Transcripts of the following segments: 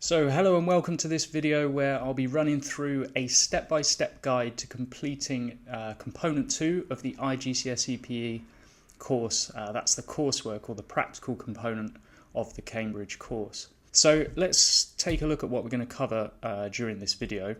So hello and welcome to this video where I'll be running through a step-by-step guide to completing component 2 of the IGCSE PE course. That's the coursework or the practical component of the Cambridge course. So let's take a look at what we're going to cover during this video.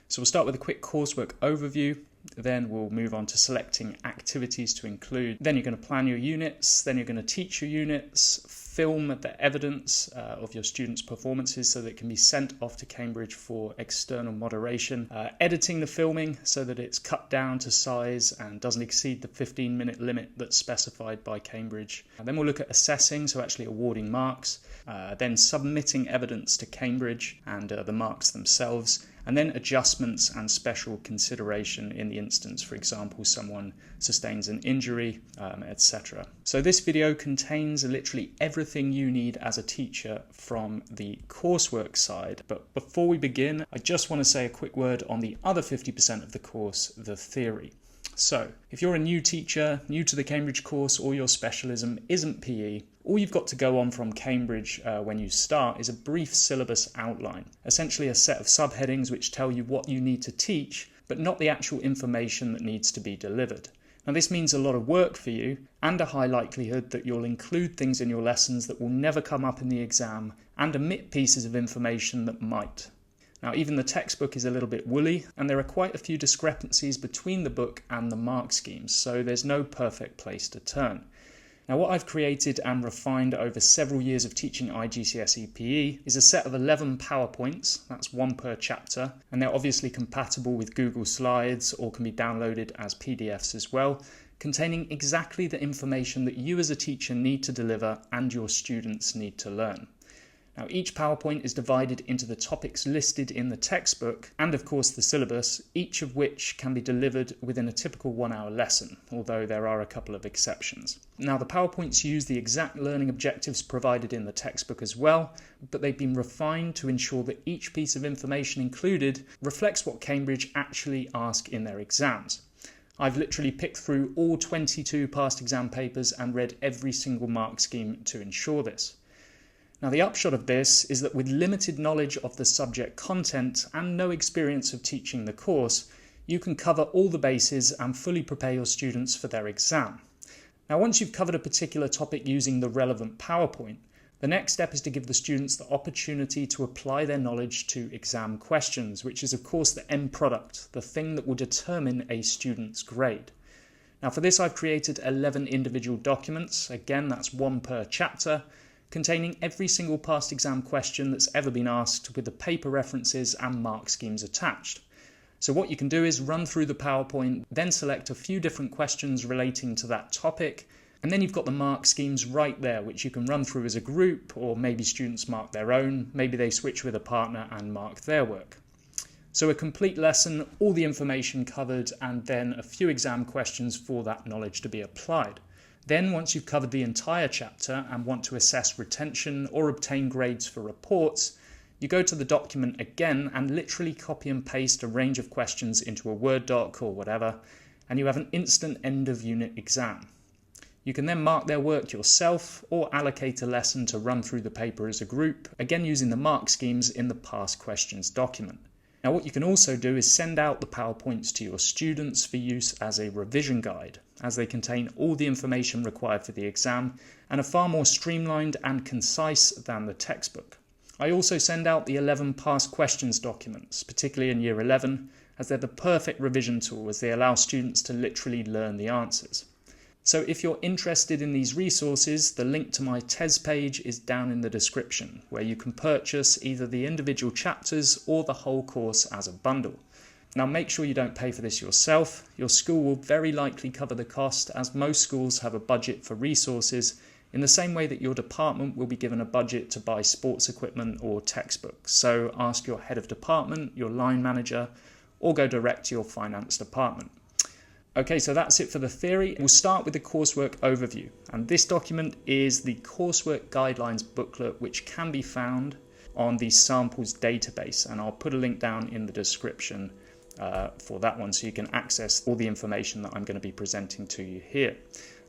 So we'll start with a quick coursework overview, then we'll move on to selecting activities to include. Then you're going to plan your units, then you're going to teach your units, film the evidence of your students' performances so that it can be sent off to Cambridge for external moderation, editing the filming so that it's cut down to size and doesn't exceed the 15-minute limit that's specified by Cambridge. And then we'll look at assessing, so actually awarding marks, then submitting evidence to Cambridge and the marks themselves, and then adjustments and special consideration in the instance, for example, someone sustains an injury, etc. So this video contains literally everything you need as a teacher from the coursework side. But before we begin, I just want to say a quick word on the other 50% of the course, the theory. So if you're a new teacher, new to the Cambridge course, or your specialism isn't PE, all you've got to go on from Cambridge when you start is a brief syllabus outline, essentially a set of subheadings which tell you what you need to teach, but not the actual information that needs to be delivered. Now this means a lot of work for you and a high likelihood that you'll include things in your lessons that will never come up in the exam and omit pieces of information that might. Now even the textbook is a little bit woolly and there are quite a few discrepancies between the book and the mark schemes, so there's no perfect place to turn. Now what I've created and refined over several years of teaching IGCSE PE is a set of 11 PowerPoints, that's one per chapter, and they're obviously compatible with Google Slides or can be downloaded as PDFs as well, containing exactly the information that you as a teacher need to deliver and your students need to learn. Now each PowerPoint is divided into the topics listed in the textbook and of course the syllabus, each of which can be delivered within a typical 1-hour lesson, although there are a couple of exceptions. Now the PowerPoints use the exact learning objectives provided in the textbook as well, but they've been refined to ensure that each piece of information included reflects what Cambridge actually ask in their exams. I've literally picked through all 22 past exam papers and read every single mark scheme to ensure this. Now the upshot of this is that with limited knowledge of the subject content and no experience of teaching the course, you can cover all the bases and fully prepare your students for their exam. Now once you've covered a particular topic using the relevant PowerPoint, the next step is to give the students the opportunity to apply their knowledge to exam questions, which is of course the end product, the thing that will determine a student's grade. Now for this I've created 11 individual documents, again that's one per chapter, containing every single past exam question that's ever been asked with the paper references and mark schemes attached. So what you can do is run through the PowerPoint, then select a few different questions relating to that topic, and then you've got the mark schemes right there, which you can run through as a group, or maybe students mark their own, maybe they switch with a partner and mark their work. So a complete lesson, all the information covered, and then a few exam questions for that knowledge to be applied. Then once you've covered the entire chapter and want to assess retention or obtain grades for reports, you go to the document again and literally copy and paste a range of questions into a Word doc or whatever, and you have an instant end of unit exam. You can then mark their work yourself or allocate a lesson to run through the paper as a group, again using the mark schemes in the past questions document. Now what you can also do is send out the PowerPoints to your students for use as a revision guide, as they contain all the information required for the exam and are far more streamlined and concise than the textbook. I also send out the 11 past questions documents, particularly in Year 11, as they're the perfect revision tool as they allow students to literally learn the answers. So if you're interested in these resources, the link to my TES page is down in the description, where you can purchase either the individual chapters or the whole course as a bundle. Now make sure you don't pay for this yourself. Your school will very likely cover the cost, as most schools have a budget for resources, in the same way that your department will be given a budget to buy sports equipment or textbooks. So ask your head of department, your line manager, or go direct to your finance department. Okay, so that's it for the theory. We'll start with the coursework overview, and this document is the coursework guidelines booklet, which can be found on the samples database, and I'll put a link down in the description for that one, so you can access all the information that I'm going to be presenting to you here.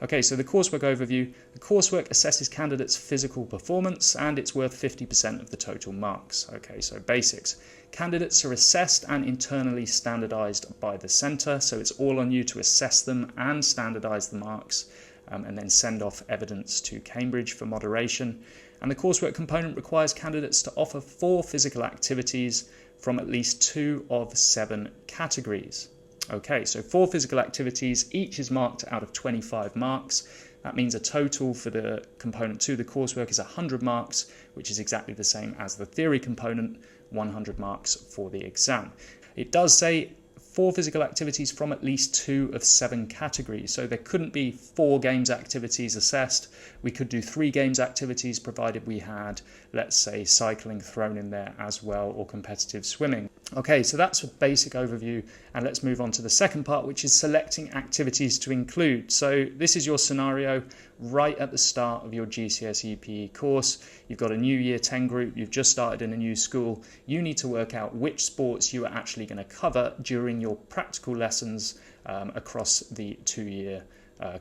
Okay, so the coursework overview. The coursework assesses candidates' physical performance and it's worth 50% of the total marks. Okay, so basics. Candidates are assessed and internally standardised by the centre, so it's all on you to assess them and standardise the marks and then send off evidence to Cambridge for moderation. And the coursework component requires candidates to offer 4 physical activities from at least 2 of 7 categories. Okay, so 4 physical activities, each is marked out of 25 marks. That means a total for the component 2, the coursework, is 100 marks, which is exactly the same as the theory component, 100 marks for the exam. It does say 4 physical activities from at least 2 of 7 categories. So there couldn't be 4 games activities assessed. We could do 3 games activities provided we had, let's say, cycling thrown in there as well, or competitive swimming. Okay, so that's a basic overview, and let's move on to the second part, which is selecting activities to include. So this is your scenario right at the start of your GCSE PE course. You've got a new year 10 group, you've just started in a new school. You need to work out which sports you are actually going to cover during your practical lessons across the 2-year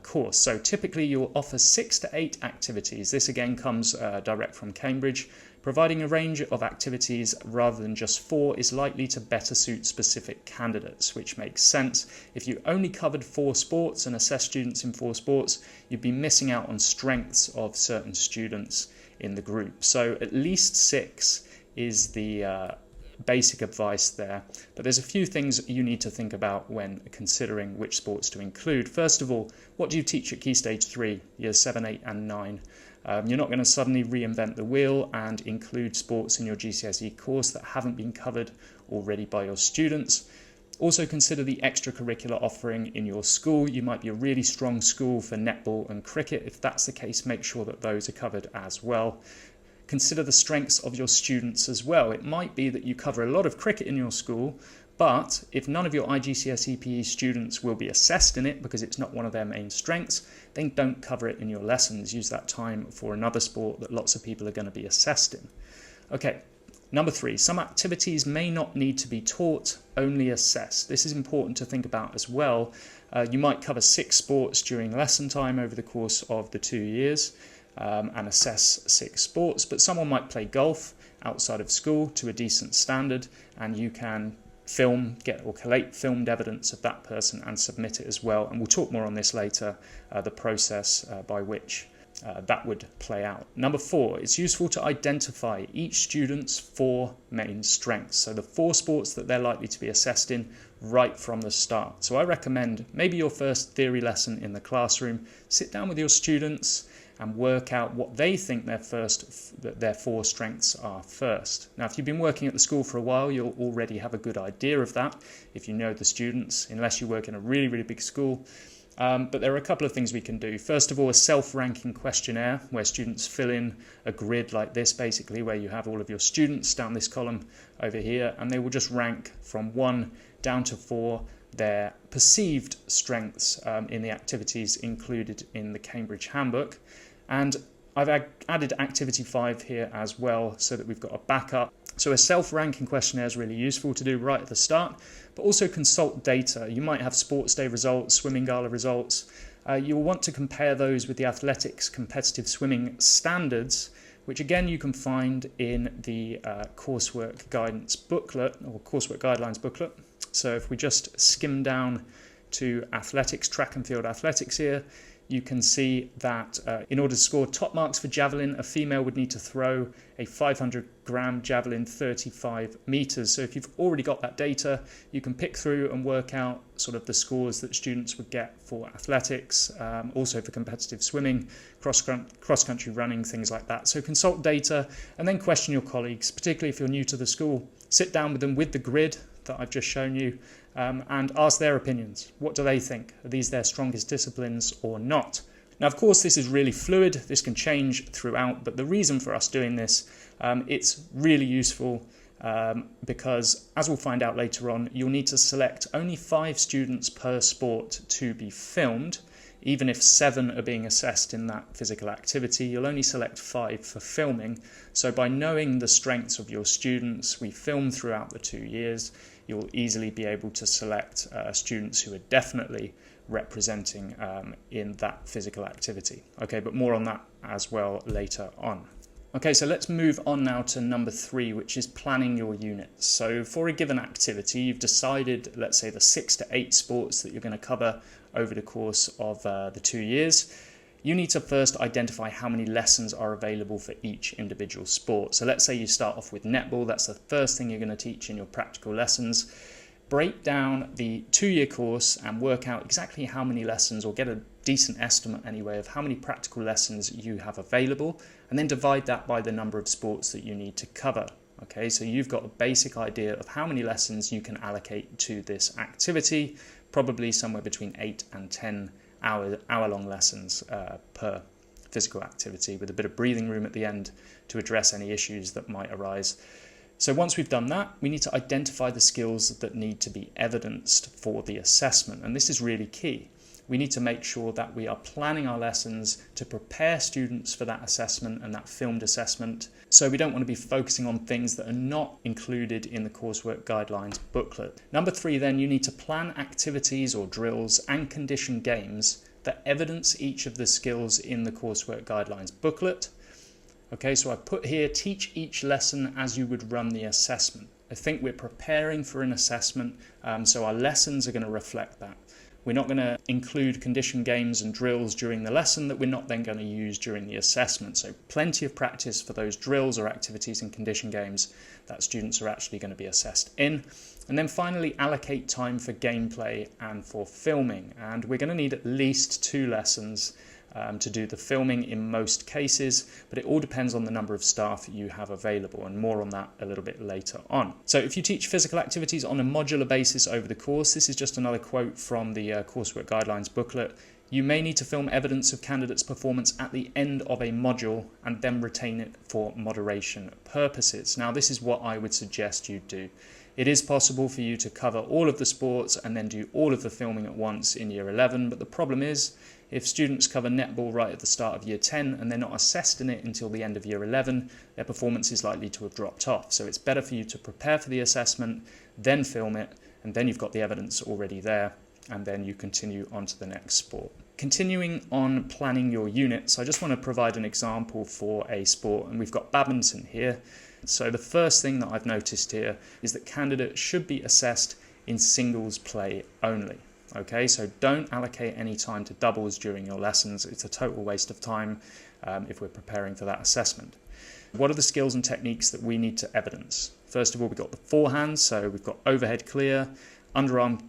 course. So typically you'll offer 6 to 8 activities. This again comes direct from Cambridge. Providing a range of activities rather than just 4 is likely to better suit specific candidates, which makes sense. If you only covered 4 sports and assessed students in 4 sports, you'd be missing out on strengths of certain students in the group. So at least 6 is the basic advice there. But there's a few things you need to think about when considering which sports to include. First of all, what do you teach at Key Stage 3, years 7, 8 and 9? You're not going to suddenly reinvent the wheel and include sports in your GCSE course that haven't been covered already by your students. Also consider the extracurricular offering in your school. You might be a really strong school for netball and cricket. If that's the case, make sure that those are covered as well. Consider the strengths of your students as well. It might be that you cover a lot of cricket in your school, but if none of your IGCSE PE students will be assessed in it because it's not one of their main strengths, then don't cover it in your lessons. Use that time for another sport that lots of people are going to be assessed in. Okay, number 3, some activities may not need to be taught, only assessed. This is important to think about as well. You might cover 6 sports during lesson time over the course of the 2 years and assess 6 sports, but someone might play golf outside of school to a decent standard, and you can collate filmed evidence of that person and submit it as well. And we'll talk more on this later, the process by which that would play out. Number 4, it's useful to identify each student's 4 main strengths. So the 4 sports that they're likely to be assessed in right from the start. So I recommend maybe your first theory lesson in the classroom, sit down with your students and work out what they think their 4 strengths are first. Now, if you've been working at the school for a while, you'll already have a good idea of that if you know the students, unless you work in a really, really big school. But there are a couple of things we can do. First of all, a self-ranking questionnaire where students fill in a grid like this, basically, where you have all of your students down this column over here, and they will just rank from 1 down to 4 their perceived strengths in the activities included in the Cambridge Handbook. And I've added activity 5 here as well so that we've got a backup. So a self-ranking questionnaire is really useful to do right at the start, but also consult data. You might have sports day results, swimming gala results. You'll want to compare those with the athletics competitive swimming standards, which again you can find in the coursework guidance booklet or coursework guidelines booklet. So if we just skim down to athletics, track and field athletics here, you can see that in order to score top marks for javelin, a female would need to throw a 500-gram javelin 35 meters. So if you've already got that data, you can pick through and work out sort of the scores that students would get for athletics, also for competitive swimming, cross-country running, things like that. So consult data and then question your colleagues, particularly if you're new to the school. Sit down with them with the grid that I've just shown you and ask their opinions. What do they think? Are these their strongest disciplines or not? Now, of course, this is really fluid. This can change throughout, but the reason for us doing this, it's really useful because, as we'll find out later on, you'll need to select only 5 students per sport to be filmed Even if 7 are being assessed in that physical activity, you'll only select 5 for filming. So by knowing the strengths of your students, we film throughout the 2 years, you'll easily be able to select students who are definitely representing in that physical activity. Okay, but more on that as well later on. Okay, so let's move on now to number 3, which is planning your units. So for a given activity, you've decided, let's say, the 6 to 8 sports that you're going to cover over the course of the 2 years. You need to first identify how many lessons are available for each individual sport. So let's say you start off with netball. That's the first thing you're going to teach in your practical lessons. Break down the 2-year course and work out exactly how many lessons, or get a decent estimate anyway of how many practical lessons you have available, and then divide that by the number of sports that you need to cover. Okay, so you've got a basic idea of how many lessons you can allocate to this activity, probably somewhere between 8 and 10 hour-long lessons per physical activity, with a bit of breathing room at the end to address any issues that might arise. So once we've done that, we need to identify the skills that need to be evidenced for the assessment. And this is really key. We need to make sure that we are planning our lessons to prepare students for that assessment and that filmed assessment. So we don't want to be focusing on things that are not included in the Coursework Guidelines booklet. Number 3, then, you need to plan activities or drills and condition games that evidence each of the skills in the Coursework Guidelines booklet. Okay, so I put here, teach each lesson as you would run the assessment. I think we're preparing for an assessment, so our lessons are going to reflect that. We're not going to include condition games and drills during the lesson that we're not then going to use during the assessment. So plenty of practice for those drills or activities and condition games that students are actually going to be assessed in. And then finally, allocate time for gameplay and for filming. And we're going to need at least 2 lessons to do the filming in most cases, but it all depends on the number of staff you have available, and more on that a little bit later on. So if you teach physical activities on a modular basis over the course, this is just another quote from the Coursework Guidelines booklet. You may need to film evidence of candidates' performance at the end of a module and then retain it for moderation purposes. Now, this is what I would suggest you do. It is possible for you to cover all of the sports and then do all of the filming at once in year 11, but the problem is, if students cover netball right at the start of year 10 and they're not assessed in it until the end of year 11, their performance is likely to have dropped off. So it's better for you to prepare for the assessment, then film it, and then you've got the evidence already there, and then you continue on to the next sport. Continuing on planning your units, I just want to provide an example for a sport, and we've got badminton here. So the first thing that I've noticed here is that candidates should be assessed in singles play only. Okay, so don't allocate any time to doubles during your lessons. It's a total waste of time if we're preparing for that assessment. What are the skills and techniques that we need to evidence? First of all, we've got the forehand, so we've got overhead clear, underarm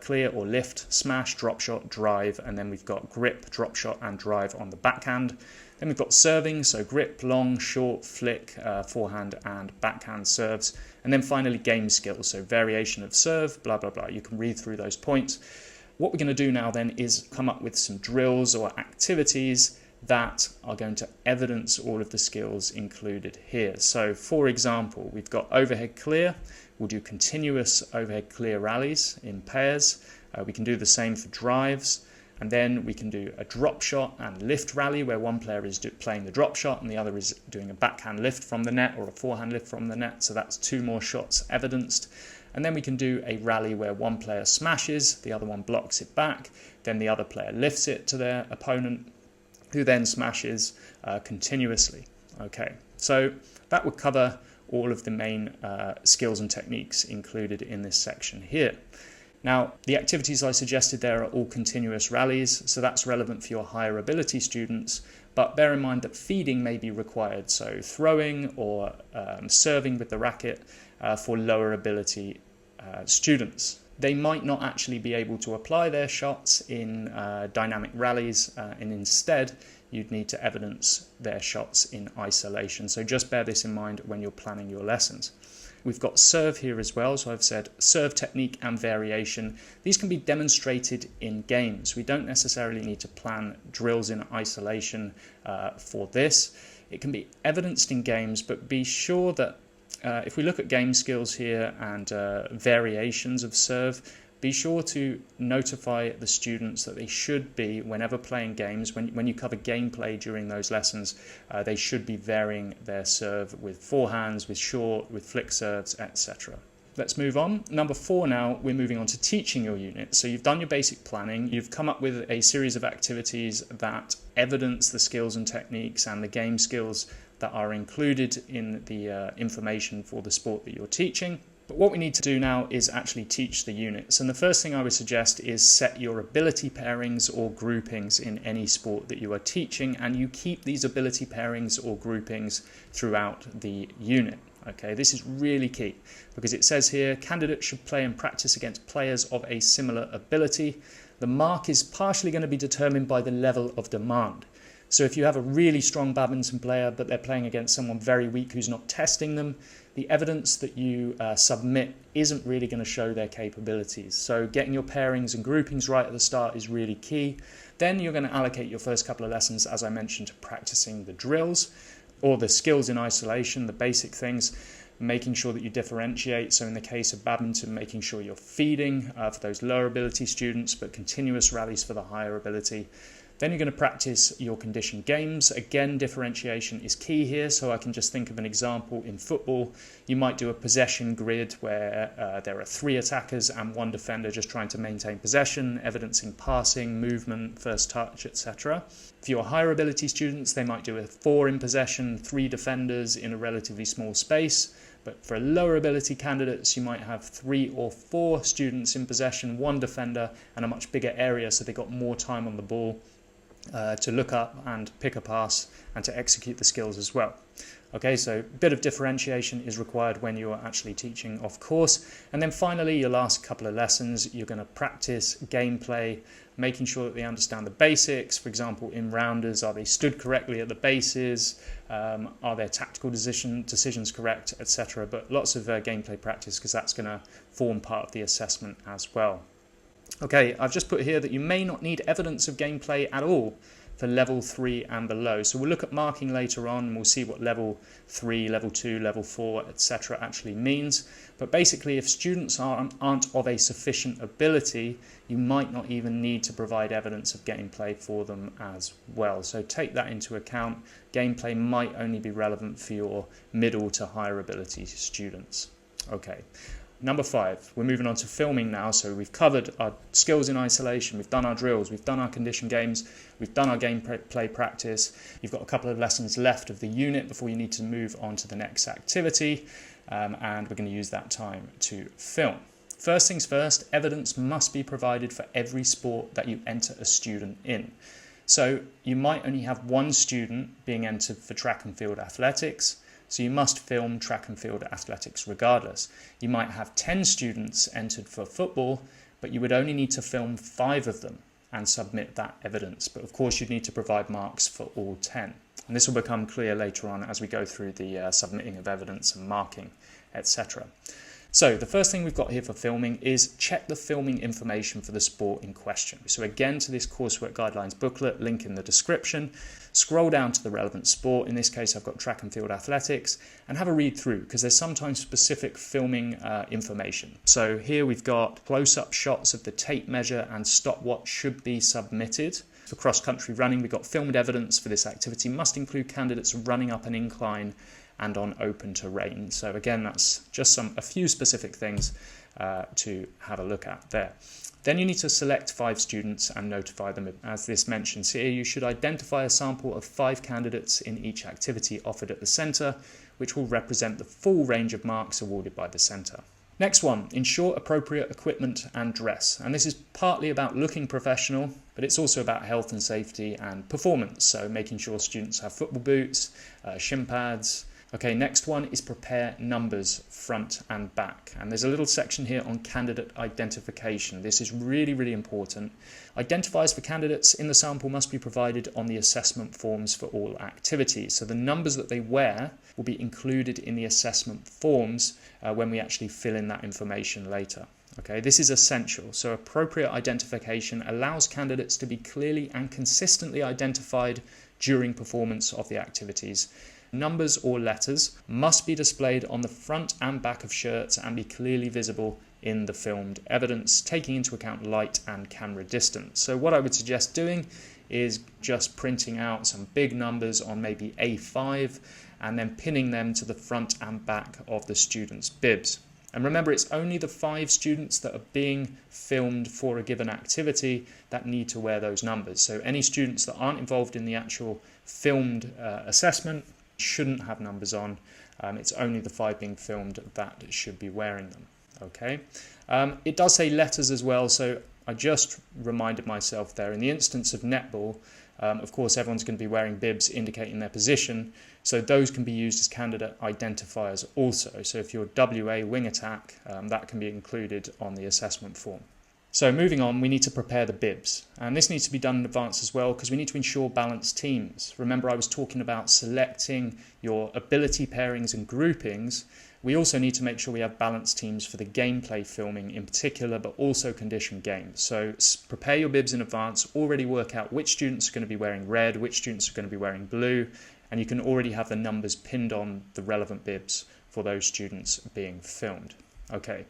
clear or lift, smash, drop shot, drive, and then we've got grip, drop shot, and drive on the backhand. Then we've got serving, so grip, long, short, flick, forehand and backhand serves. And then finally game skills, so variation of serve, blah, blah, blah. You can read through those points. What we're going to do now then is come up with some drills or activities that are going to evidence all of the skills included here. So for example, we've got overhead clear. We'll do continuous overhead clear rallies in pairs. We can do the same for drives. And then we can do a drop shot and lift rally where one player is playing the drop shot and the other is doing a backhand lift from the net or a forehand lift from the net. So that's 2 more shots evidenced. And then we can do a rally where one player smashes, the other one blocks it back, then the other player lifts it to their opponent, who then smashes continuously. Okay, so that would cover all of the main skills and techniques included in this section here. Now, the activities I suggested there are all continuous rallies, so that's relevant for your higher ability students, but bear in mind that feeding may be required, so throwing or serving with the racket for lower ability students. They might not actually be able to apply their shots in dynamic rallies, and instead you'd need to evidence their shots in isolation. So just bear this in mind when you're planning your lessons. We've got serve here as well, so I've said serve technique and variation. These can be demonstrated in games. We don't necessarily need to plan drills in isolation for this. It can be evidenced in games, but be sure that if we look at game skills here and variations of serve, be sure to notify the students that they should be, whenever playing games, when you cover gameplay during those lessons, they should be varying their serve with forehands, with short, with flick serves, etc. Let's move on. Number 4 now, we're moving on to teaching your unit. So you've done your basic planning, you've come up with a series of activities that evidence the skills and techniques and the game skills that are included in the information for the sport that you're teaching. But what we need to do now is actually teach the units. And the first thing I would suggest is set your ability pairings or groupings in any sport that you are teaching, and you keep these ability pairings or groupings throughout the unit. Okay, this is really key because it says here, candidates should play and practice against players of a similar ability. The mark is partially going to be determined by the level of demand. So if you have a really strong badminton player, but they're playing against someone very weak who's not testing them, the evidence that you submit isn't really going to show their capabilities. So getting your pairings and groupings right at the start is really key. Then you're going to allocate your first couple of lessons, as I mentioned, to practicing the drills or the skills in isolation, the basic things, making sure that you differentiate. So in the case of badminton, making sure you're feeding for those lower ability students, but continuous rallies for the higher ability. Then you're going to practice your conditioned games. Again, differentiation is key here. So I can just think of an example in football. You might do a possession grid where there are 3 attackers and 1 defender just trying to maintain possession, evidencing passing, movement, first touch, etc. For your higher ability students, they might do a 4 in possession, 3 defenders in a relatively small space. But for lower ability candidates, you might have 3 or 4 students in possession, 1 defender, and a much bigger area, so they got more time on the ball to look up and pick a pass and to execute the skills as well. Okay, so a bit of differentiation is required when you are actually teaching, of course. And then finally, your last couple of lessons, you're going to practice gameplay, making sure that they understand the basics. For example, in rounders, are they stood correctly at the bases? Are their tactical decisions correct, etc. But lots of gameplay practice, because that's going to form part of the assessment as well. Okay, I've just put here that you may not need evidence of gameplay at all for level 3 and below. So we'll look at marking later on and we'll see what level 3, level 2, level 4, etc. actually means. But basically, if students aren't of a sufficient ability, you might not even need to provide evidence of gameplay for them as well. So take that into account. Gameplay might only be relevant for your middle to higher ability students. Okay. Number 5, we're moving on to filming now. So we've covered our skills in isolation, we've done our drills, we've done our conditioned games, we've done our gameplay practice. You've got a couple of lessons left of the unit before you need to move on to the next activity, and we're going to use that time to film. First things first, evidence must be provided for every sport that you enter a student in. So you might only have 1 student being entered for track and field athletics, so you must film track and field athletics regardless. You might have 10 students entered for football, but you would only need to film 5 of them and submit that evidence. But of course, you'd need to provide marks for all 10. And this will become clear later on as we go through the submitting of evidence and marking, etc. So the first thing we've got here for filming is check the filming information for the sport in question. So again, to this Coursework Guidelines booklet, link in the description. Scroll down to the relevant sport. In this case, I've got track and field athletics, and have a read through because there's sometimes specific filming information. So here we've got close-up shots of the tape measure and stopwatch should be submitted. For cross-country running, we've got filmed evidence for this activity must include candidates running up an incline and on open terrain. So again, that's just a few specific things to have a look at there. Then you need to select 5 students and notify them. As this mentions here, you should identify a sample of 5 candidates in each activity offered at the centre, which will represent the full range of marks awarded by the centre. Next one, ensure appropriate equipment and dress. And this is partly about looking professional, but it's also about health and safety and performance. So making sure students have football boots, shin pads. Okay, next one is prepare numbers front and back. And there's a little section here on candidate identification. This is really, really important. Identifiers for candidates in the sample must be provided on the assessment forms for all activities. So the numbers that they wear will be included in the assessment forms when we actually fill in that information later. Okay, this is essential. So appropriate identification allows candidates to be clearly and consistently identified during performance of the activities. Numbers or letters must be displayed on the front and back of shirts and be clearly visible in the filmed evidence, taking into account light and camera distance. So what I would suggest doing is just printing out some big numbers on maybe A5 and then pinning them to the front and back of the students' bibs. And remember, it's only the 5 students that are being filmed for a given activity that need to wear those numbers. So any students that aren't involved in the actual filmed assessment shouldn't have numbers on. It's only the 5 being filmed that should be wearing them. Okay. It does say letters as well, so I just reminded myself there. In the instance of netball, of course, everyone's going to be wearing bibs indicating their position, so those can be used as candidate identifiers also. So if you're WA wing attack, that can be included on the assessment form. So moving on, we need to prepare the bibs, and this needs to be done in advance as well because we need to ensure balanced teams. Remember, I was talking about selecting your ability pairings and groupings. We also need to make sure we have balanced teams for the gameplay filming in particular, but also condition games. So prepare your bibs in advance, already work out which students are going to be wearing red, which students are going to be wearing blue, and you can already have the numbers pinned on the relevant bibs for those students being filmed. Okay.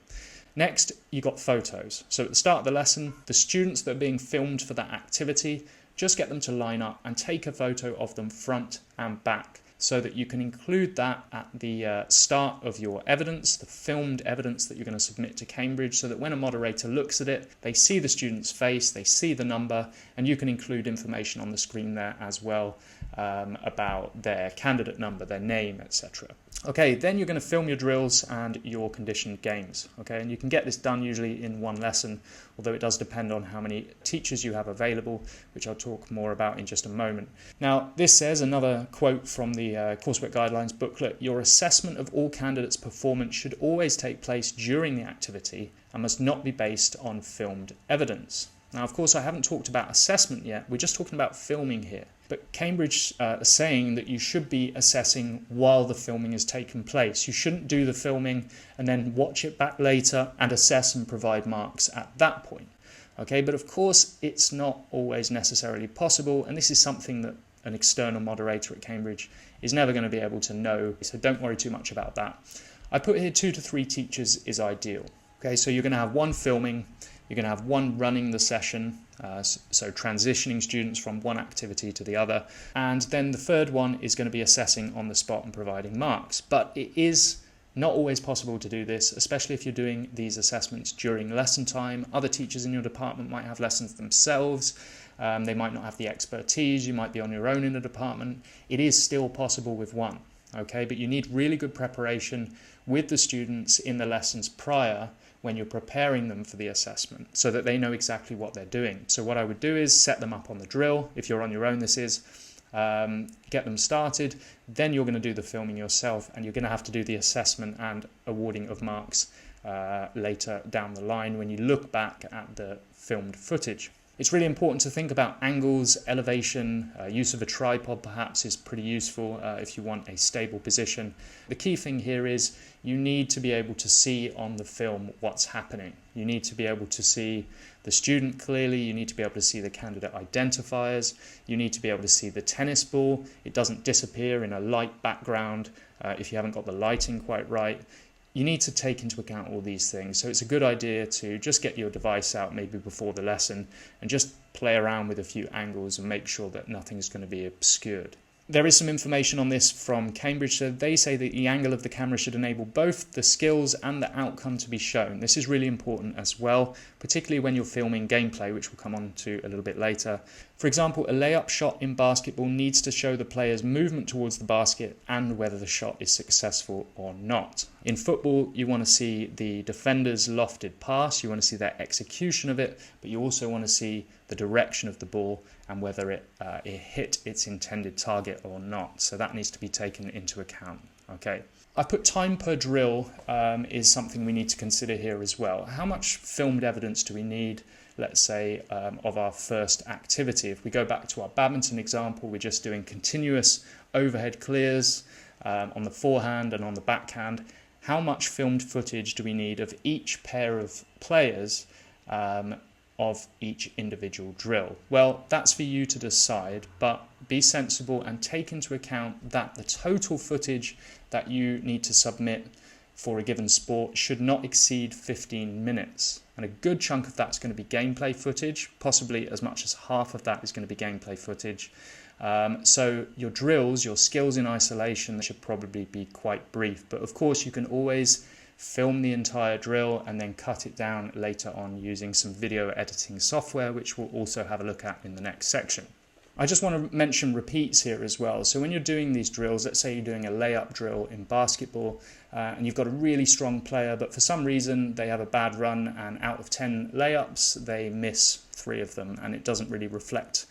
Next, you got photos. So at the start of the lesson, the students that are being filmed for that activity, just get them to line up and take a photo of them front and back so that you can include that at the start of your evidence, the filmed evidence that you're going to submit to Cambridge, so that when a moderator looks at it, they see the student's face, they see the number, and you can include information on the screen there as well about their candidate number, their name, etc. Okay, then you're going to film your drills and your conditioned games. Okay, and you can get this done usually in one lesson, although it does depend on how many teachers you have available, which I'll talk more about in just a moment. Now, this says, another quote from the Coursework Guidelines booklet, your assessment of all candidates' performance should always take place during the activity and must not be based on filmed evidence. Now, of course, I haven't talked about assessment yet. We're just talking about filming here. But Cambridge are saying that you should be assessing while the filming is taking place. You shouldn't do the filming and then watch it back later and assess and provide marks at that point. Okay, but of course, it's not always necessarily possible. And this is something that an external moderator at Cambridge is never going to be able to know. So don't worry too much about that. I put here 2 to 3 teachers is ideal. Okay, so you're going to have one filming. You're going to have one running the session, so transitioning students from one activity to the other. And then the third one is going to be assessing on the spot and providing marks. But it is not always possible to do this, especially if you're doing these assessments during lesson time. Other teachers in your department might have lessons themselves. They might not have the expertise. You might be on your own in the department. It is still possible with one, okay? But you need really good preparation with the students in the lessons prior when you're preparing them for the assessment so that they know exactly what they're doing. So what I would do is set them up on the drill. If you're on your own, this is, get them started. Then you're going to do the filming yourself and you're going to have to do the assessment and awarding of marks later down the line when you look back at the filmed footage. It's really important to think about angles, elevation, use of a tripod perhaps is pretty useful if you want a stable position. The key thing here is you need to be able to see on the film what's happening. You need to be able to see the student clearly, you need to be able to see the candidate identifiers, you need to be able to see the tennis ball. It doesn't disappear in a light background if you haven't got the lighting quite right. You need to take into account all these things. So it's a good idea to just get your device out maybe before the lesson and just play around with a few angles and make sure that nothing's going to be obscured. There is some information on this from Cambridge. So they say that the angle of the camera should enable both the skills and the outcome to be shown. This is really important as well, particularly when you're filming gameplay, which we'll come on to a little bit later. For example, a layup shot in basketball needs to show the player's movement towards the basket and whether the shot is successful or not. In football, you want to see the defender's lofted pass, you want to see their execution of it, but you also want to see the direction of the ball and whether it hit its intended target or not. So that needs to be taken into account. Okay. I put time per drill is something we need to consider here as well. How much filmed evidence do we need, let's say, of our first activity? If we go back to our badminton example, we're just doing continuous overhead clears on the forehand and on the backhand. How much filmed footage do we need of each pair of players of each individual drill? Well, that's for you to decide, but be sensible and take into account that the total footage that you need to submit for a given sport should not exceed 15 minutes. And a good chunk of that's going to be gameplay footage, possibly as much as half of that is going to be gameplay footage. So your drills, your skills in isolation should probably be quite brief. But of course, you can always film the entire drill and then cut it down later on using some video editing software, which we'll also have a look at in the next section. I just want to mention repeats here as well. So when you're doing these drills, let's say you're doing a layup drill in basketball and you've got a really strong player, but for some reason they have a bad run and out of 10 layups, they miss 3 of them and it doesn't really reflect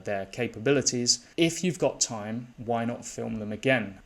their capabilities. If you've got time, why not film them again?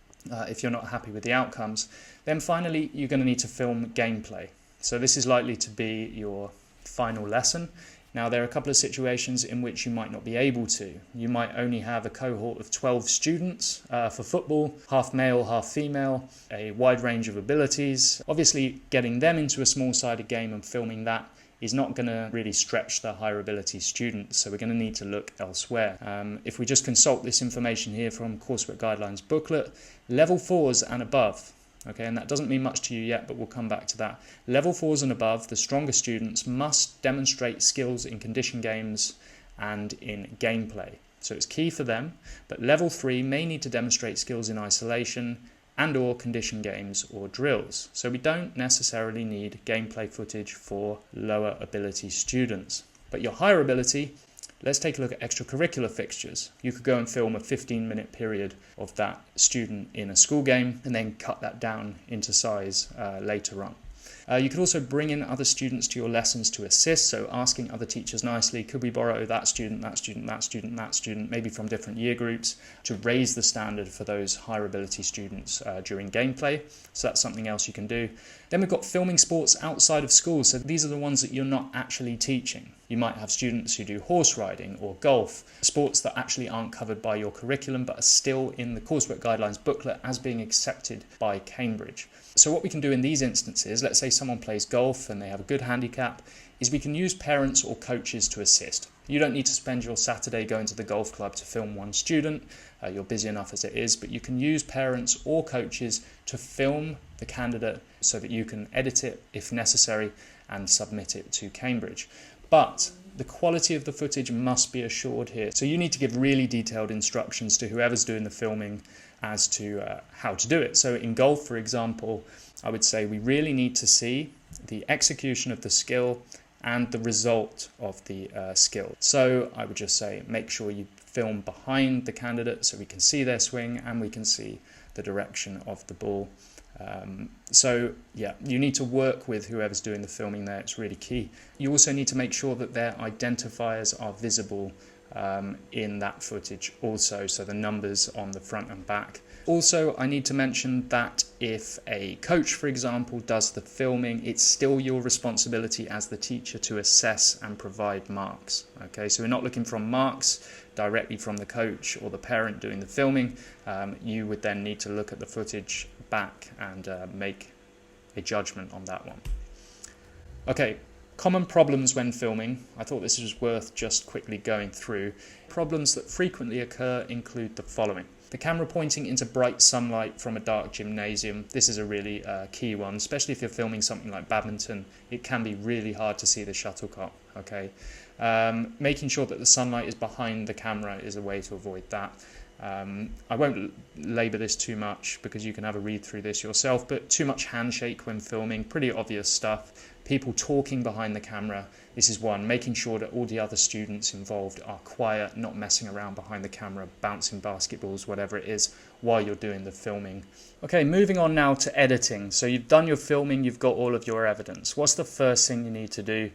If you're not happy with the outcomes. Then finally, you're going to need to film gameplay. So this is likely to be your final lesson. Now, there are a couple of situations in which you might not be able to. You might only have a cohort of 12 students for football, half male, half female, a wide range of abilities. Obviously, getting them into a small-sided game and filming that is not going to really stretch the higher ability students, so we're going to need to look elsewhere. If we just consult this information here from Coursework Guidelines booklet, level 4s and above, okay, and that doesn't mean much to you yet, but we'll come back to that. Level 4s and above, the stronger students must demonstrate skills in condition games and in gameplay. So it's key for them, but level 3 may need to demonstrate skills in isolation and or condition games or drills. So we don't necessarily need gameplay footage for lower ability students. But your higher ability, let's take a look at extracurricular fixtures. You could go and film a 15-minute period of that student in a school game and then cut that down into size later on. You could also bring in other students to your lessons to assist, so asking other teachers nicely, could we borrow that student, that student, that student, that student, maybe from different year groups, to raise the standard for those higher ability students during gameplay. So that's something else you can do. Then we've got filming sports outside of school, so these are the ones that you're not actually teaching. You might have students who do horse riding or golf, sports that actually aren't covered by your curriculum but are still in the Coursework Guidelines booklet as being accepted by Cambridge. So what we can do in these instances, let's say someone plays golf and they have a good handicap, is we can use parents or coaches to assist. You don't need to spend your Saturday going to the golf club to film one student. You're busy enough as it is, but you can use parents or coaches to film the candidate so that you can edit it if necessary and submit it to Cambridge. But the quality of the footage must be assured here. So you need to give really detailed instructions to whoever's doing the filming as to how to do it. So in golf, for example, I would say we really need to see the execution of the skill and the result of the skill. So I would just say make sure you film behind the candidate so we can see their swing and we can see the direction of the ball. So yeah, you need to work with whoever's doing the filming there. It's really key. You also need to make sure that their identifiers are visible in that footage also, so the numbers on the front and back. Also, I need to mention that if a coach, for example, does the filming, it's still your responsibility as the teacher to assess and provide marks. Okay, so we're not looking for marks directly from the coach or the parent doing the filming. You would then need to look at the footage back and make a judgment on that one. Okay. Common problems when filming. I thought this was worth just quickly going through. Problems that frequently occur include the following. The camera pointing into bright sunlight from a dark gymnasium. This is a really key one, especially if you're filming something like badminton. It can be really hard to see the shuttlecock. Okay, making sure that the sunlight is behind the camera is a way to avoid that. I won't labour this too much because you can have a read through this yourself, but too much handshake when filming, pretty obvious stuff. People talking behind the camera, this is one. Making sure that all the other students involved are quiet, not messing around behind the camera, bouncing basketballs, whatever it is, while you're doing the filming. Okay, moving on now to editing. So you've done your filming, you've got all of your evidence. What's the first thing you need to do?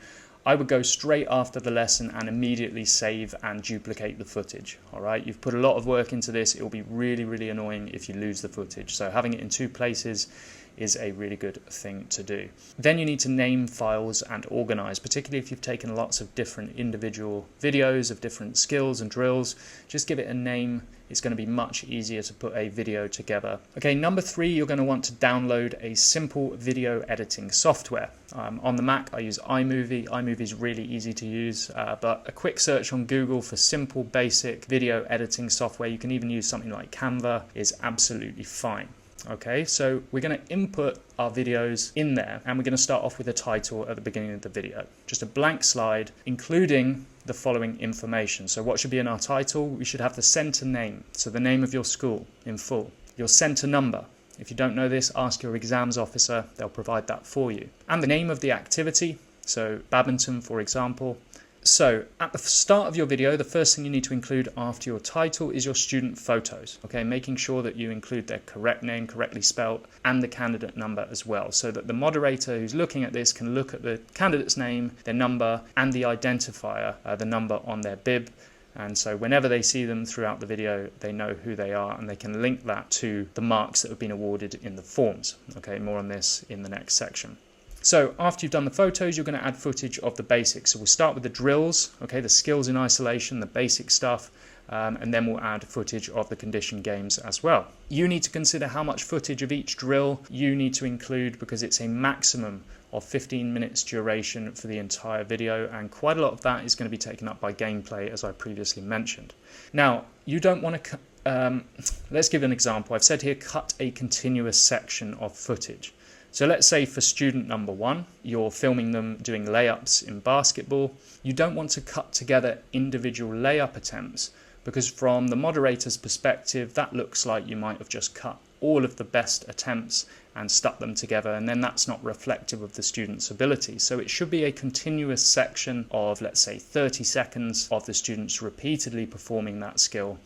I would go straight after the lesson and immediately save and duplicate the footage. All right, you've put a lot of work into this. It will be really, really annoying if you lose the footage. So having it in two places is a really good thing to do. Then you need to name files and organize, particularly if you've taken lots of different individual videos of different skills and drills. Just give it a name. It's going to be much easier to put a video together. Okay, number 3, you're going to want to download a simple video editing software. On the Mac, I use iMovie. iMovie is really easy to use, but a quick search on Google for simple, basic video editing software, you can even use something like Canva, is absolutely fine. Okay, so we're going to input our videos in there, and we're going to start off with a title at the beginning of the video. Just a blank slide, including the following information. So what should be in our title? We should have the center name, so the name of your school in full. Your center number. If you don't know this, ask your exams officer, they'll provide that for you. And the name of the activity, so badminton, for example. So at the start of your video, the first thing you need to include after your title is your student photos. Okay, making sure that you include their correct name, correctly spelt, and the candidate number as well, so that the moderator who's looking at this can look at the candidate's name, their number, and the identifier, the number on their bib. And so whenever they see them throughout the video, they know who they are, and they can link that to the marks that have been awarded in the forms. Okay, more on this in the next section. So after you've done the photos, you're going to add footage of the basics. So we'll start with the drills, okay, the skills in isolation, the basic stuff, and then we'll add footage of the condition games as well. You need to consider how much footage of each drill you need to include, because it's a maximum of 15 minutes duration for the entire video, and quite a lot of that is going to be taken up by gameplay, as I previously mentioned. Now, you don't want to, let's give an example. I've said here, cut a continuous section of footage. So let's say for student number 1, you're filming them doing layups in basketball. You don't want to cut together individual layup attempts, because from the moderator's perspective, that looks like you might have just cut all of the best attempts and stuck them together, and then that's not reflective of the student's ability. So it should be a continuous section of, let's say, 30 seconds of the students repeatedly performing that skill,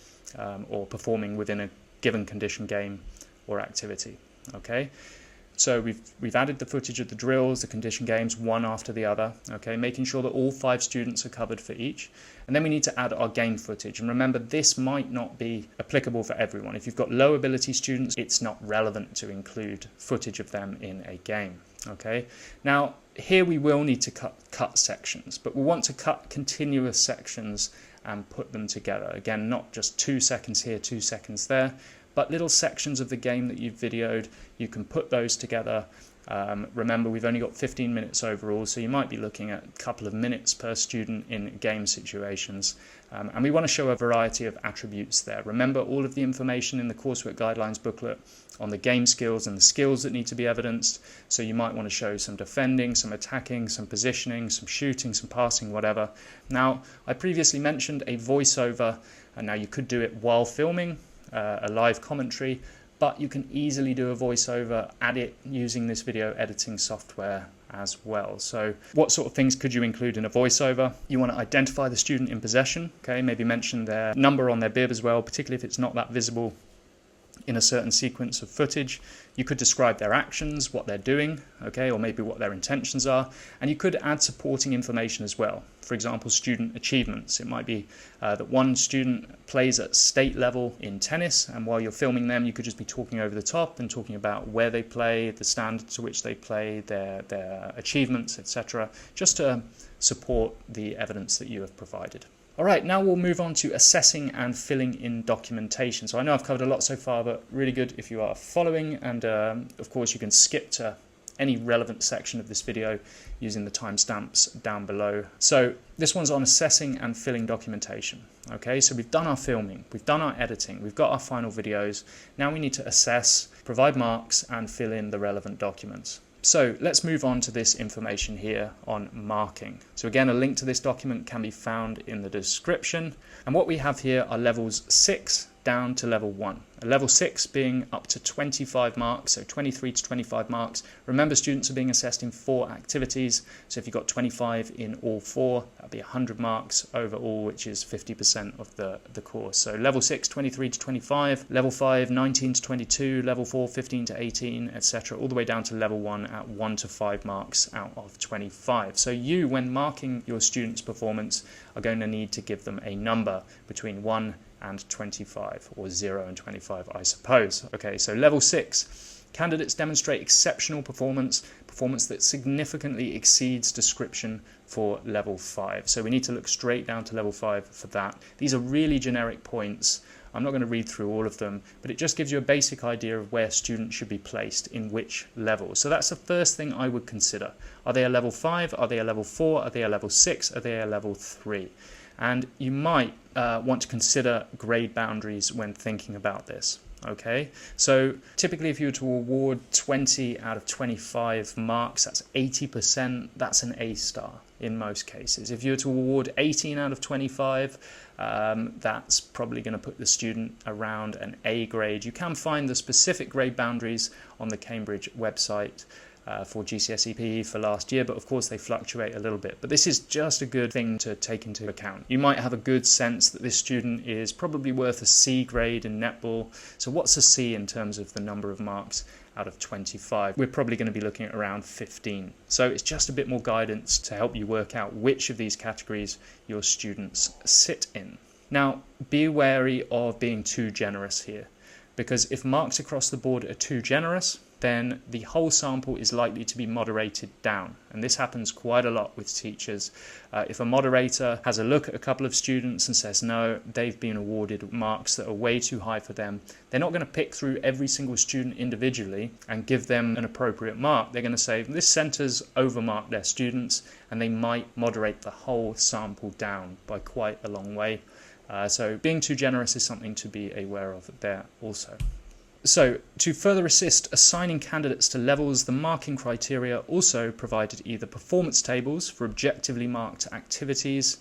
or performing within a given condition game or activity. Okay. So we've added the footage of the drills, the condition games, one after the other, okay, making sure that all 5 students are covered for each. And then we need to add our game footage. And remember, this might not be applicable for everyone. If you've got low ability students, it's not relevant to include footage of them in a game, okay. Now, here we will need to cut sections, but we want to cut continuous sections and put them together. Again, not just 2 seconds here, 2 seconds there, but little sections of the game that you've videoed, you can put those together. Remember, we've only got 15 minutes overall, so you might be looking at a couple of minutes per student in game situations. And we want to show a variety of attributes there. Remember all of the information in the Coursework Guidelines booklet on the game skills and the skills that need to be evidenced. So you might want to show some defending, some attacking, some positioning, some shooting, some passing, whatever. Now, I previously mentioned a voiceover, and now you could do it while filming a live commentary, but you can easily do a voiceover, add it using this video editing software as well. So what sort of things could you include in a voiceover? You want to identify the student in possession, okay, maybe mention their number on their bib as well, particularly if it's not that visible in a certain sequence of footage. You could describe their actions, what they're doing, okay, or maybe what their intentions are, and you could add supporting information as well. For example, student achievements. It might be that one student plays at state level in tennis, and while you're filming them, you could just be talking over the top and talking about where they play, the standard to which they play, their achievements, etc., just to support the evidence that you have provided. All right, now we'll move on to assessing and filling in documentation. So I know I've covered a lot so far, but really good if you are following. And of course, you can skip to any relevant section of this video using the timestamps down below. So this one's on assessing and filling documentation. Okay, so we've done our filming, we've done our editing, we've got our final videos. Now we need to assess, provide marks, and fill in the relevant documents. So let's move on to this information here on marking. So again, a link to this document can be found in the description. And what we have here are levels 6 down to level 1. A level 6 being up to 25 marks, so 23 to 25 marks. Remember, students are being assessed in 4 activities. So if you've got 25 in all 4, that'll be 100 marks overall, which is 50% of the course. So level 6, 23 to 25, level 5, 19 to 22, level 4, 15 to 18, etc., all the way down to level 1 at 1 to 5 marks out of 25. So you, when marking your students' performance, are going to need to give them a number between 1 and 25, or 0 and 25, I suppose. Okay, so level 6, Candidates demonstrate exceptional performance that significantly exceeds description for level 5. So we need to look straight down to level 5 for that. These are really generic points. I'm not going to read through all of them, but it just gives you a basic idea of where students should be placed in which level. So that's the first thing I would consider. Are they a level 5? Are they a level 4? Are they a level 6? Are they a level 3? And you might want to consider grade boundaries when thinking about this. Okay, so typically if you were to award 20 out of 25 marks, that's 80%, that's an A star in most cases. If you were to award 18 out of 25, that's probably going to put the student around an A grade. You can find the specific grade boundaries on the Cambridge website for GCSE PE for last year, but of course they fluctuate a little bit. But this is just a good thing to take into account. You might have a good sense that this student is probably worth a C grade in netball. So what's a C in terms of the number of marks out of 25? We're probably going to be looking at around 15. So it's just a bit more guidance to help you work out which of these categories your students sit in. Now, be wary of being too generous here, because if marks across the board are too generous, then the whole sample is likely to be moderated down. And this happens quite a lot with teachers. If a moderator has a look at a couple of students and says, no, they've been awarded marks that are way too high for them, they're not going to pick through every single student individually and give them an appropriate mark. They're going to say, this centre's overmarked their students, and they might moderate the whole sample down by quite a long way. So being too generous is something to be aware of there also. So, to further assist assigning candidates to levels, the marking criteria also provided either performance tables for objectively marked activities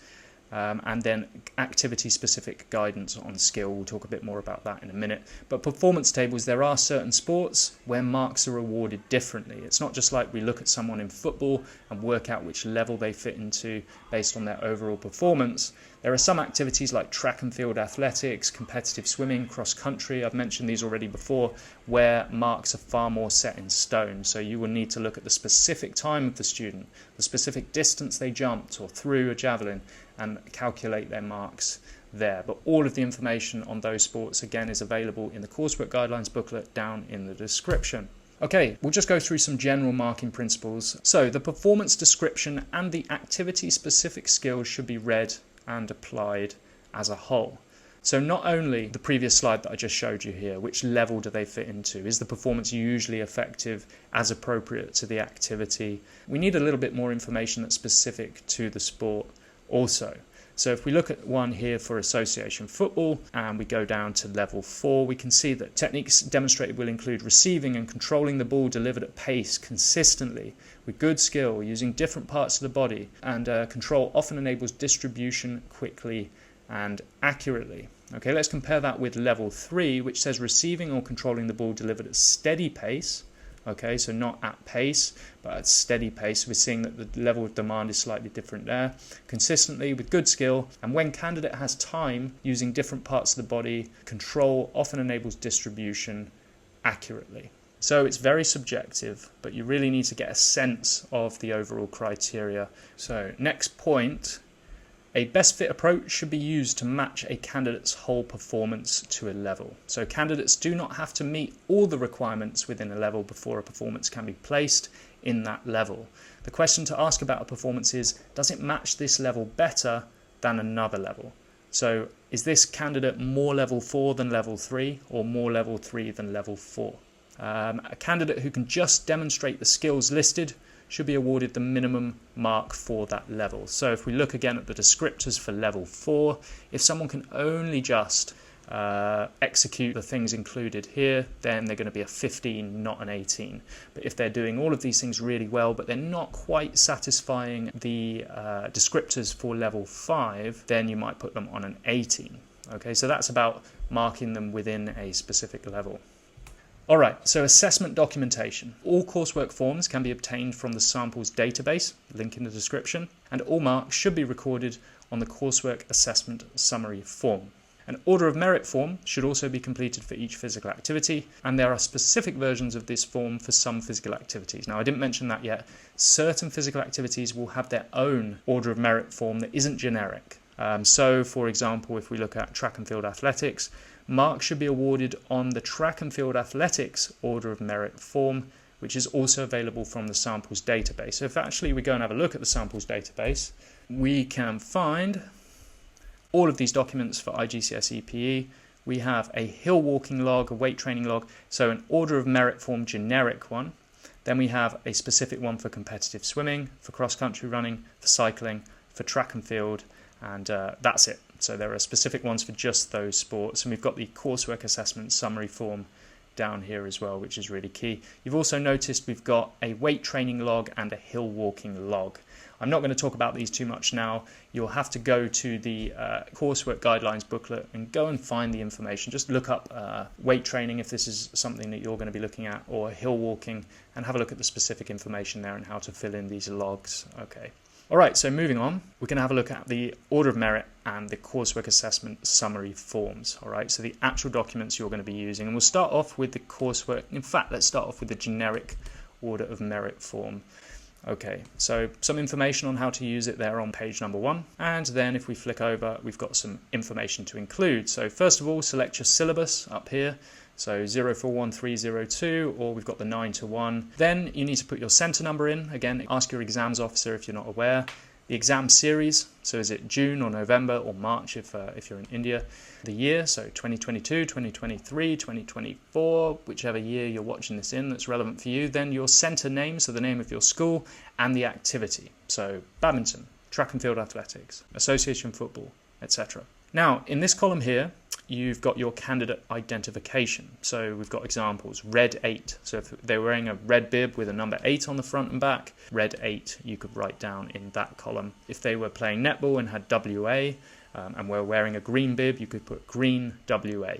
and then activity-specific guidance on skill. We'll talk a bit more about that in a minute. But performance tables, there are certain sports where marks are awarded differently. It's not just like we look at someone in football and work out which level they fit into based on their overall performance. There are some activities like track and field athletics, competitive swimming, cross country, I've mentioned these already before, where marks are far more set in stone. So you will need to look at the specific time of the student, the specific distance they jumped or threw a javelin, and calculate their marks there. But all of the information on those sports, again, is available in the Coursework Guidelines booklet down in the description. Okay, we'll just go through some general marking principles. So the performance description and the activity-specific skills should be read and applied as a whole. So not only the previous slide that I just showed you here, which level do they fit into? Is the performance usually effective as appropriate to the activity? We need a little bit more information that's specific to the sport also. So if we look at one here for association football and we go down to level 4, we can see that techniques demonstrated will include receiving and controlling the ball delivered at pace consistently with good skill using different parts of the body, and control often enables distribution quickly and accurately. Okay, let's compare that with level 3, which says receiving or controlling the ball delivered at steady pace. Okay, so not at pace, but at steady pace. We're seeing that the level of demand is slightly different there. Consistently with good skill, and when candidate has time, using different parts of the body, control often enables distribution accurately. So it's very subjective, but you really need to get a sense of the overall criteria. So next point, a best fit approach should be used to match a candidate's whole performance to a level. So candidates do not have to meet all the requirements within a level before a performance can be placed in that level. The question to ask about a performance is, does it match this level better than another level? So is this candidate more level 4 than level 3, or more level 3 than level 4? A candidate who can just demonstrate the skills listed should be awarded the minimum mark for that level. So if we look again at the descriptors for level 4, if someone can only just execute the things included here, then they're going to be a 15, not an 18. But if they're doing all of these things really well, but they're not quite satisfying the descriptors for level 5, then you might put them on an 18. Okay, so that's about marking them within a specific level. Alright, so assessment documentation. All coursework forms can be obtained from the samples database, link in the description, and all marks should be recorded on the coursework assessment summary form. An order of merit form should also be completed for each physical activity, and there are specific versions of this form for some physical activities. Now, I didn't mention that yet. Certain physical activities will have their own order of merit form that isn't generic. So, for example, if we look at track and field athletics, marks should be awarded on the track and field athletics order of merit form, which is also available from the samples database. So if actually we go and have a look at the samples database, we can find all of these documents for IGCSE PE. We have a hill walking log, a weight training log, so an order of merit form generic one. Then we have a specific one for competitive swimming, for cross-country running, for cycling, for track and field, and that's it. So there are specific ones for just those sports. And we've got the coursework assessment summary form down here as well, which is really key. You've also noticed we've got a weight training log and a hill walking log. I'm not going to talk about these too much now. You'll have to go to the coursework guidelines booklet and go and find the information. Just look up weight training if this is something that you're going to be looking at, or hill walking, and have a look at the specific information there and how to fill in these logs. Okay. All right, so moving on, we're going to have a look at the order of merit and the coursework assessment summary forms. All right, so the actual documents you're going to be using. And we'll start off with the coursework. In fact, let's start off with the generic order of merit form. Okay, so some information on how to use it there on page number 1. And then if we flick over, we've got some information to include. So first of all, select your syllabus up here. So 041302, or we've got the 9 to 1. Then you need to put your centre number in. Again, ask your exams officer if you're not aware. The exam series, so is it June or November or March if you're in India. The year, so 2022, 2023, 2024, whichever year you're watching this in that's relevant for you. Then your centre name, so the name of your school, and the activity. So badminton, track and field athletics, association football, etc. Now, in this column here, you've got your candidate identification. So we've got examples, red 8. So if they were wearing a red bib with a number 8 on the front and back, red 8 you could write down in that column. If they were playing netball and had WA and were wearing a green bib, you could put green WA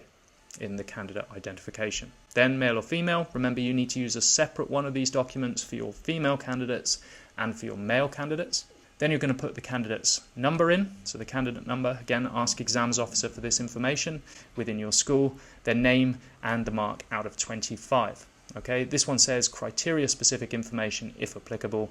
in the candidate identification. Then male or female, remember you need to use a separate one of these documents for your female candidates and for your male candidates. Then you're going to put the candidate's number in, so the candidate number, again, ask exams officer for this information within your school, their name and the mark out of 25. Okay, this one says criteria specific information if applicable,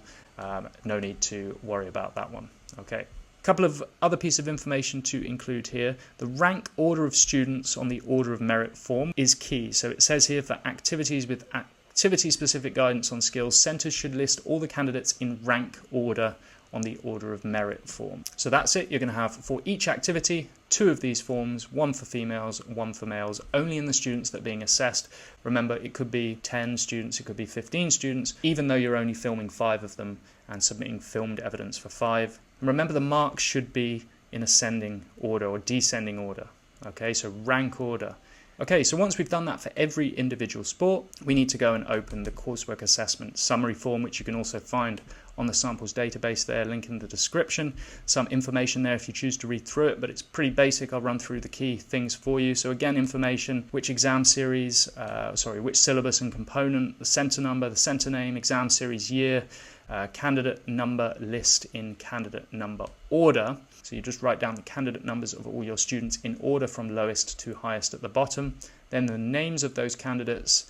no need to worry about that one. Okay, a couple of other pieces of information to include here. The rank order of students on the order of merit form is key. So it says here for activities with activity specific guidance on skills, centres should list all the candidates in rank order on the order of merit form. So that's it. You're going to have for each activity 2 of these forms, 1 for females, 1 for males, only in the students that are being assessed. Remember, it could be 10 students, it could be 15 students, even though you're only filming 5 of them and submitting filmed evidence for 5. And remember, the marks should be in ascending order or descending order. Okay, so rank order. Okay, so once we've done that for every individual sport, we need to go and open the coursework assessment summary form, which you can also find on the samples database there, link in the description. Some information there if you choose to read through it, but it's pretty basic. I'll run through the key things for you. So again, information, which exam series, which syllabus and component, the centre number, the centre name, exam series year, candidate number list in candidate number order. So you just write down the candidate numbers of all your students in order from lowest to highest at the bottom. Then the names of those candidates,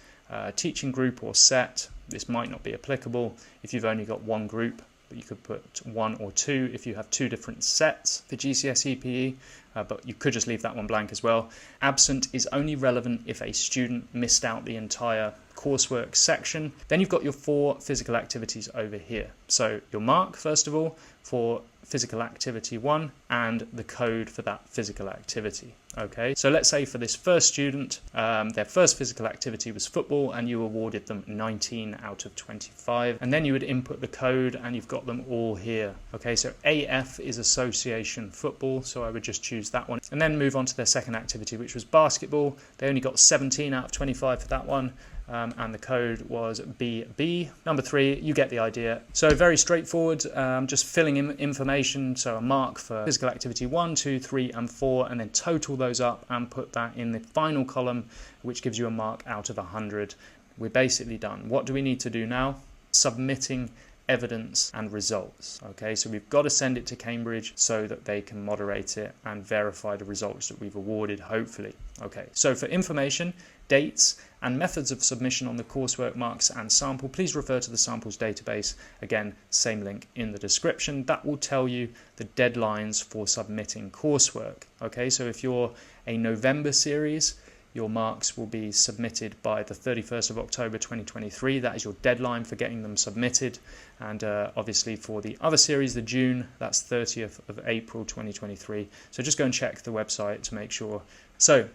teaching group or set. This might not be applicable if you've only got one group, but you could put 1 or 2 if you have 2 different sets for GCSE PE, but you could just leave that one blank as well. Absent is only relevant if a student missed out the entire coursework section. Then you've got your 4 physical activities over here. So your mark, first of all, for physical activity 1 and the code for that physical activity. Okay, so let's say for this first student, their first physical activity was football and you awarded them 19 out of 25, and then you would input the code and you've got them all here. Okay, so AF is association football, so I would just choose that one and then move on to their second activity, which was basketball. They only got 17 out of 25 for that one. And the code was BB. Number 3, you get the idea. So very straightforward, just filling in information. So a mark for physical activity 1, 2, 3, and 4, and then total those up and put that in the final column, which gives you a mark out of 100. We're basically done. What do we need to do now? Submitting evidence and results. Okay, so we've got to send it to Cambridge so that they can moderate it and verify the results that we've awarded, hopefully. Okay, so for information, dates and methods of submission on the coursework marks and sample, please refer to the samples database. Again, same link in the description. That will tell you the deadlines for submitting coursework. Okay, so if you're a November series, your marks will be submitted by the 31st of October 2023. That is your deadline for getting them submitted. And obviously for the other series, the June, that's 30th of April 2023. So just go and check the website to make sure. So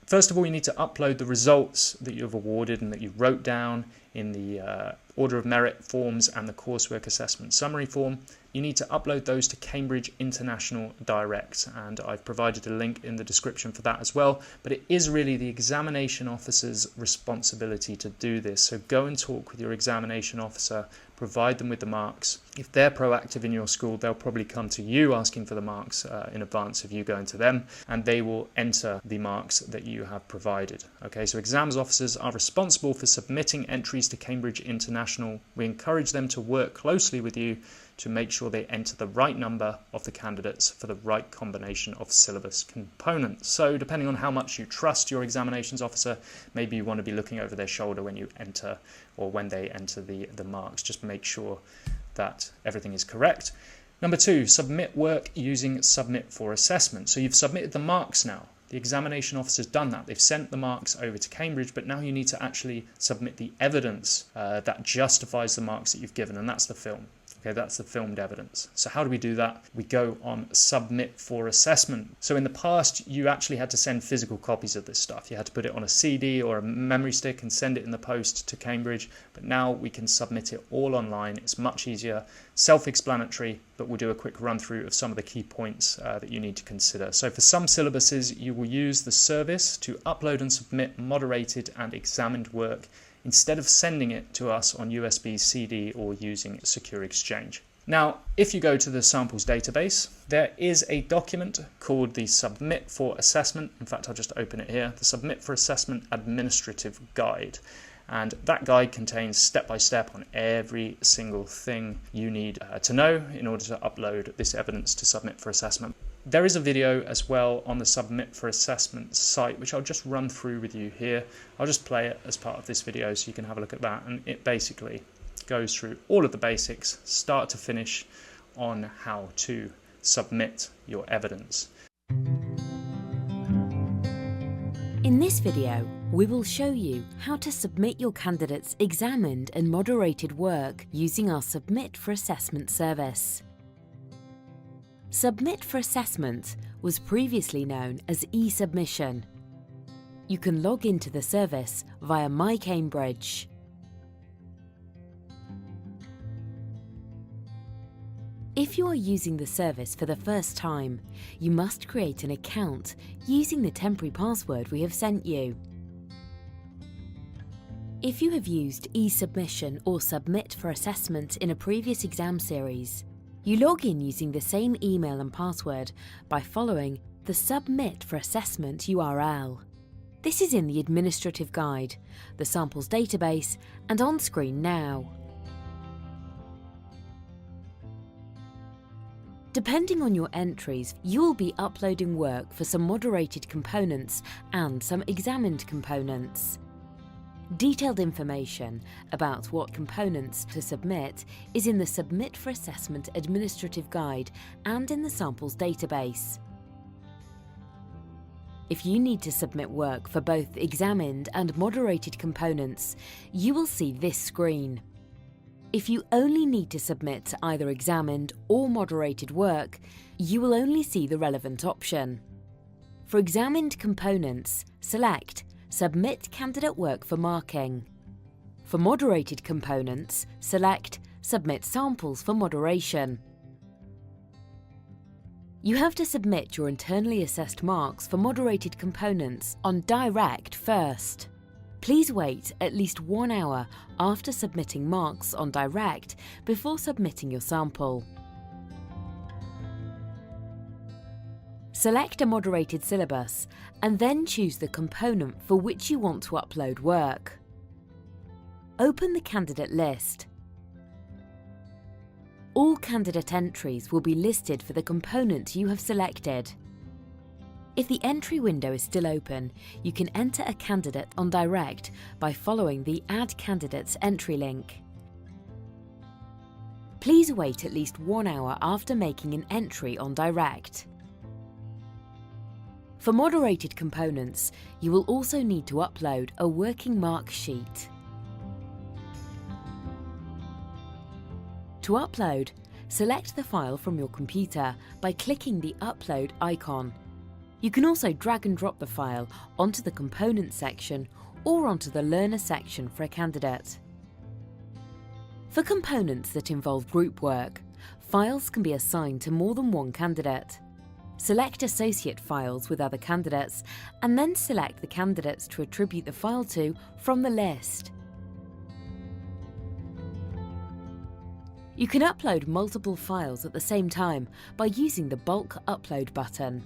first of all, you need to upload the results that you've awarded and that you wrote down in the Order of Merit forms and the Coursework Assessment Summary form. You need to upload those to Cambridge International Direct, and I've provided a link in the description for that as well. But it is really the examination officer's responsibility to do this. So go and talk with your examination officer, provide them with the marks. If they're proactive in your school, they'll probably come to you asking for the marks in advance of you going to them, and they will enter the marks that you have provided. Okay, so exams officers are responsible for submitting entries to Cambridge International. We encourage them to work closely with you to make sure they enter the right number of the candidates for the right combination of syllabus components. So depending on how much you trust your examinations officer, maybe you want to be looking over their shoulder when you enter, or when they enter the marks. Just make sure that everything is correct. Number 2, submit work using Submit for Assessment. So you've submitted the marks now. The examination officer's done that. They've sent the marks over to Cambridge, but now you need to actually submit the evidence that justifies the marks that you've given, and that's the film. Okay, that's the filmed evidence. So how do we do that? We go on Submit for Assessment. So in the past, you actually had to send physical copies of this stuff. You had to put it on a CD or a memory stick and send it in the post to Cambridge. But now we can submit it all online. It's much easier, self-explanatory, but we'll do a quick run through of some of the key points that you need to consider. So for some syllabuses, you will use the service to upload and submit moderated and examined work instead of sending it to us on USB, CD, or using Secure Exchange. Now, if you go to the samples database, there is a document called the Submit for Assessment. In fact, I'll just open it here, the Submit for Assessment Administrative Guide. And that guide contains step-by-step on every single thing you need to know in order to upload this evidence to Submit for Assessment. There is a video as well on the Submit for Assessment site, which I'll just run through with you here. I'll just play it as part of this video so you can have a look at that. And it basically goes through all of the basics, start to finish, on how to submit your evidence. In this video, we will show you how to submit your candidate's examined and moderated work using our Submit for Assessment service. Submit for Assessment was previously known as e-submission. You can log into the service via My Cambridge. If you are using the service for the first time, you must create an account using the temporary password we have sent you. If you have used e-submission or Submit for Assessment in a previous exam series, you log in using the same email and password by following the Submit for Assessment URL. This is in the administrative guide, the samples database, and on screen now. Depending on your entries, you will be uploading work for some moderated components and some examined components. Detailed information about what components to submit is in the Submit for Assessment Administrative Guide and in the samples database. If you need to submit work for both examined and moderated components, you will see this screen. If you only need to submit either examined or moderated work, you will only see the relevant option. For examined components, select Submit Candidate Work for Marking. For moderated components, select Submit Samples for Moderation. You have to submit your internally assessed marks for moderated components on Direct first. Please wait at least 1 hour after submitting marks on Direct before submitting your sample. Select a moderated syllabus and then choose the component for which you want to upload work. Open the candidate list. All candidate entries will be listed for the component you have selected. If the entry window is still open, you can enter a candidate on Direct by following the Add Candidates entry link. Please wait at least 1 hour after making an entry on Direct. For moderated components, you will also need to upload a working mark sheet. To upload, select the file from your computer by clicking the Upload icon. You can also drag and drop the file onto the Components section or onto the Learner section for a candidate. For components that involve group work, files can be assigned to more than one candidate. Select Associate Files with other candidates and then select the candidates to attribute the file to from the list. You can upload multiple files at the same time by using the Bulk Upload button.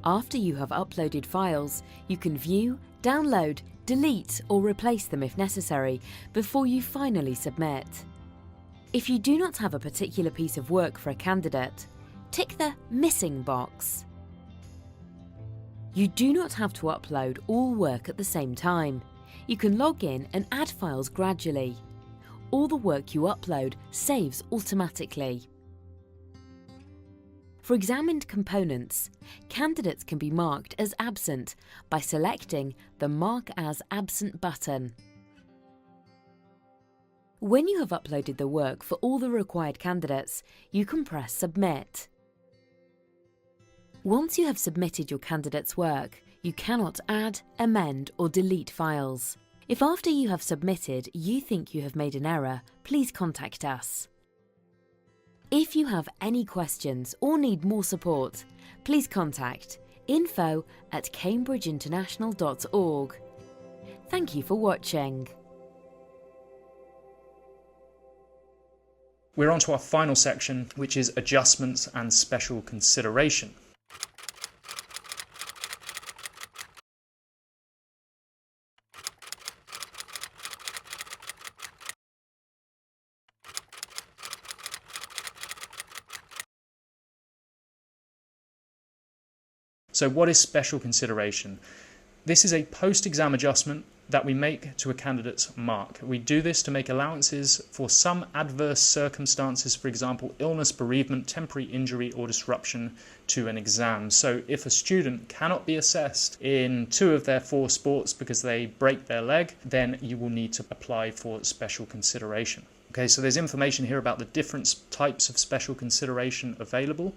After you have uploaded files, you can view, download, delete or replace them if necessary before you finally submit. If you do not have a particular piece of work for a candidate, tick the Missing box. You do not have to upload all work at the same time. You can log in and add files gradually. All the work you upload saves automatically. For examined components, candidates can be marked as absent by selecting the Mark as Absent button. When you have uploaded the work for all the required candidates, you can press Submit. Once you have submitted your candidate's work, you cannot add, amend or delete files. If after you have submitted you think you have made an error, please contact us. If you have any questions or need more support, please contact info@cambridgeinternational.org. Thank you for watching. We're on to our final section, which is adjustments and special consideration. So what is special consideration? This is a post-exam adjustment that we make to a candidate's mark. We do this to make allowances for some adverse circumstances, for example, illness, bereavement, temporary injury or disruption to an exam. So if a student cannot be assessed in 2 of their 4 sports because they break their leg, then you will need to apply for special consideration. Okay, so there's information here about the different types of special consideration available.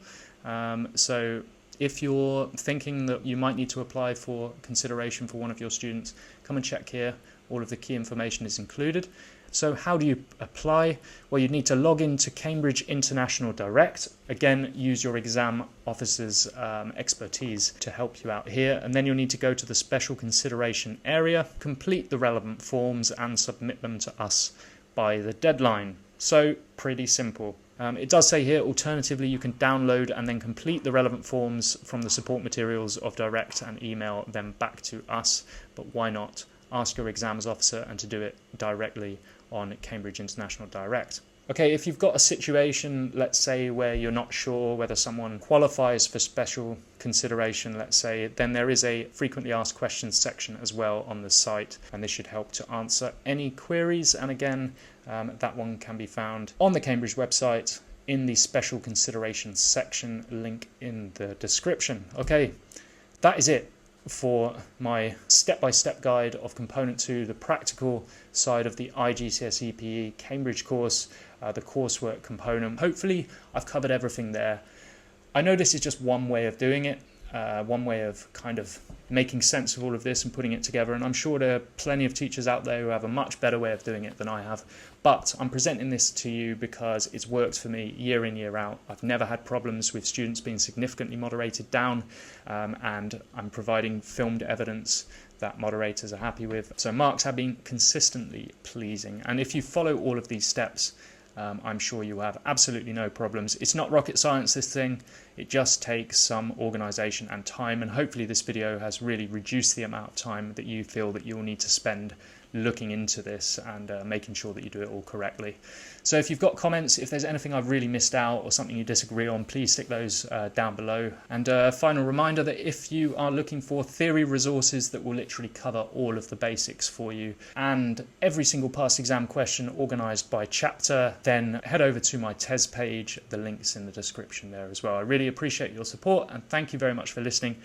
So if you're thinking that you might need to apply for consideration for one of your students, come and check here. All of the key information is included. So how do you apply? Well, you need to log into Cambridge International Direct. Again, use your exam officer's expertise to help you out here. And then you'll need to go to the special consideration area, complete the relevant forms and submit them to us by the deadline. So pretty simple. It does say here, alternatively, you can download and then complete the relevant forms from the support materials of Direct and email them back to us. But why not ask your exams officer and to do it directly on Cambridge International Direct? Okay, if you've got a situation, let's say, where you're not sure whether someone qualifies for special consideration, let's say, then there is a frequently asked questions section as well on the site, and this should help to answer any queries. And again, that one can be found on the Cambridge website in the special consideration section, link in the description. Okay, that is it for my step-by-step guide of Component 2, the practical side of the IGCSE PE Cambridge course, the coursework component. Hopefully I've covered everything there. I know this is just one way of doing it. one way of kind of making sense of all of this and putting it together, and I'm sure there are plenty of teachers out there who have a much better way of doing it than I have, but I'm presenting this to you because it's worked for me year in, year out. I've never had problems with students being significantly moderated down, and I'm providing filmed evidence that moderators are happy with. So marks have been consistently pleasing, and if you follow all of these steps, I'm sure you have absolutely no problems. It's not rocket science, this thing. It just takes some organisation and time, and hopefully this video has really reduced the amount of time that you feel that you'll need to spend looking into this and making sure that you do it all correctly. So if you've got comments, if there's anything I've really missed out or something you disagree on, please stick those down below. And a final reminder that if you are looking for theory resources that will literally cover all of the basics for you and every single past exam question organised by chapter, then head over to my TES page. The link's in the description there as well. I really appreciate your support and thank you very much for listening.